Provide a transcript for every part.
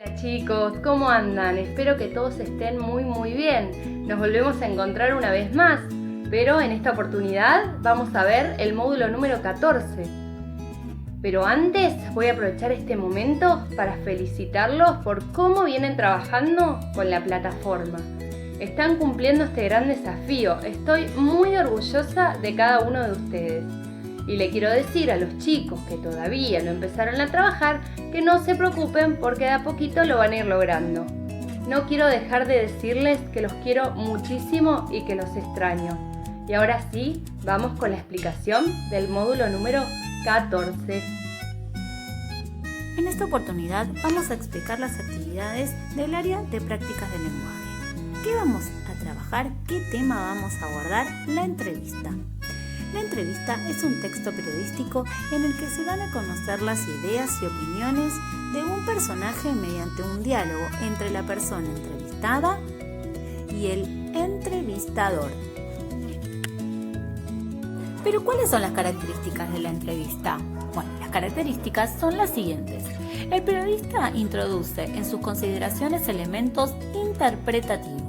Hola chicos, ¿cómo andan? Espero que todos estén muy bien. Nos volvemos a encontrar una vez más, pero en esta oportunidad vamos a ver el módulo número 14. Pero antes voy a aprovechar este momento para felicitarlos por cómo vienen trabajando con la plataforma. Están cumpliendo este gran desafío. Estoy muy orgullosa de cada uno de ustedes. Y le quiero decir a los chicos que todavía no empezaron a trabajar que no se preocupen porque de a poquito lo van a ir logrando. No quiero dejar de decirles que los quiero muchísimo y que los extraño. Y ahora sí, vamos con la explicación del módulo número 14. En esta oportunidad vamos a explicar las actividades del área de prácticas de lenguaje. ¿Qué vamos a trabajar? ¿Qué tema vamos a abordar? La entrevista. La entrevista es un texto periodístico en el que se dan a conocer las ideas y opiniones de un personaje mediante un diálogo entre la persona entrevistada y el entrevistador. Pero ¿cuáles son las características de la entrevista? Bueno, las características son las siguientes. El periodista introduce en sus consideraciones elementos interpretativos.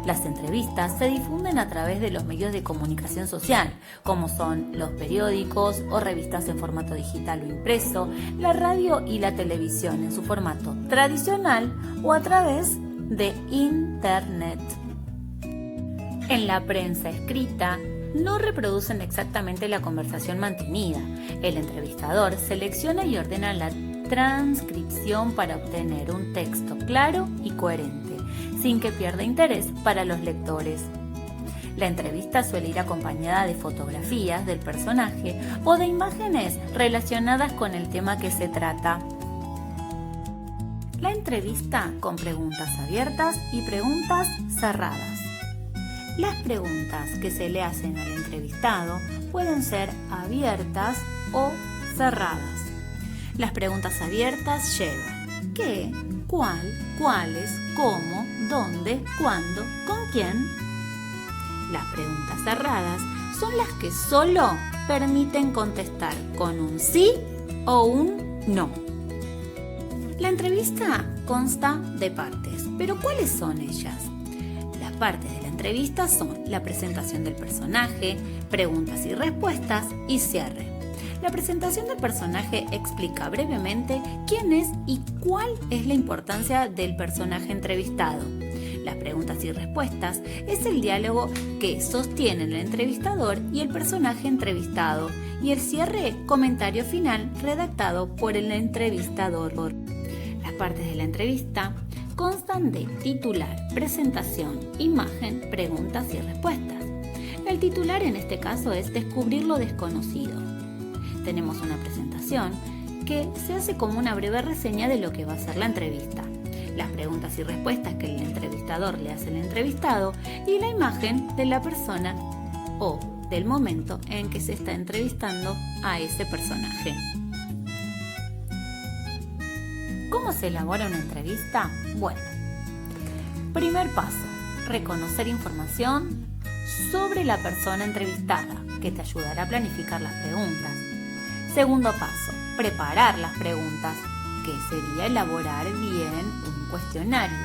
Las entrevistas se difunden a través de los medios de comunicación social, como son los periódicos o revistas en formato digital o impreso, la radio y la televisión en su formato tradicional o a través de Internet. En la prensa escrita, no reproducen exactamente la conversación mantenida. El entrevistador selecciona y ordena la transcripción para obtener un texto claro y coherente, sin que pierda interés para los lectores. La entrevista suele ir acompañada de fotografías del personaje o de imágenes relacionadas con el tema que se trata. La entrevista con preguntas abiertas y preguntas cerradas. Las preguntas que se le hacen al entrevistado pueden ser abiertas o cerradas. Las preguntas abiertas llevan ¿qué?, ¿cuál?, ¿cuáles?, ¿cómo?, ¿dónde?, ¿cuándo?, ¿con quién? Las preguntas cerradas son las que solo permiten contestar con un sí o un no. La entrevista consta de partes, pero ¿cuáles son ellas? Las partes de la entrevista son la presentación del personaje, preguntas y respuestas y cierre. La presentación del personaje explica brevemente quién es y cuál es la importancia del personaje entrevistado. Las preguntas y respuestas es el diálogo que sostienen el entrevistador y el personaje entrevistado, y el cierre, comentario final redactado por el entrevistador. Las partes de la entrevista constan de titular, presentación, imagen, preguntas y respuestas. El titular en este caso es descubrir lo desconocido. Tenemos una presentación que se hace como una breve reseña de lo que va a ser la entrevista, las preguntas y respuestas que el entrevistador le hace al entrevistado y la imagen de la persona o del momento en que se está entrevistando a ese personaje. ¿Cómo se elabora una entrevista? Bueno, primer paso, reconocer información sobre la persona entrevistada, que te ayudará a planificar las preguntas. Segundo paso, preparar las preguntas, que sería elaborar bien un cuestionario.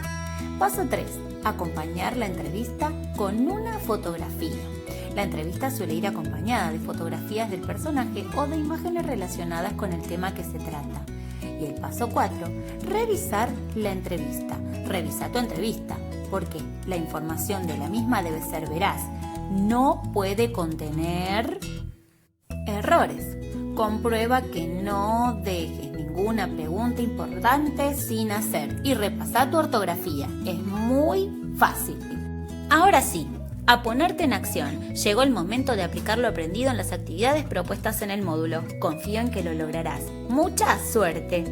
Paso 3, acompañar la entrevista con una fotografía. La entrevista suele ir acompañada de fotografías del personaje o de imágenes relacionadas con el tema que se trata. Y el paso 4, revisar la entrevista. Revisa tu entrevista, porque la información de la misma debe ser veraz. No puede contener errores. Comprueba que no dejes ninguna pregunta importante sin hacer y repasa tu ortografía. Es muy fácil. Ahora sí, a ponerte en acción. Llegó el momento de aplicar lo aprendido en las actividades propuestas en el módulo. Confío en que lo lograrás. ¡Mucha suerte!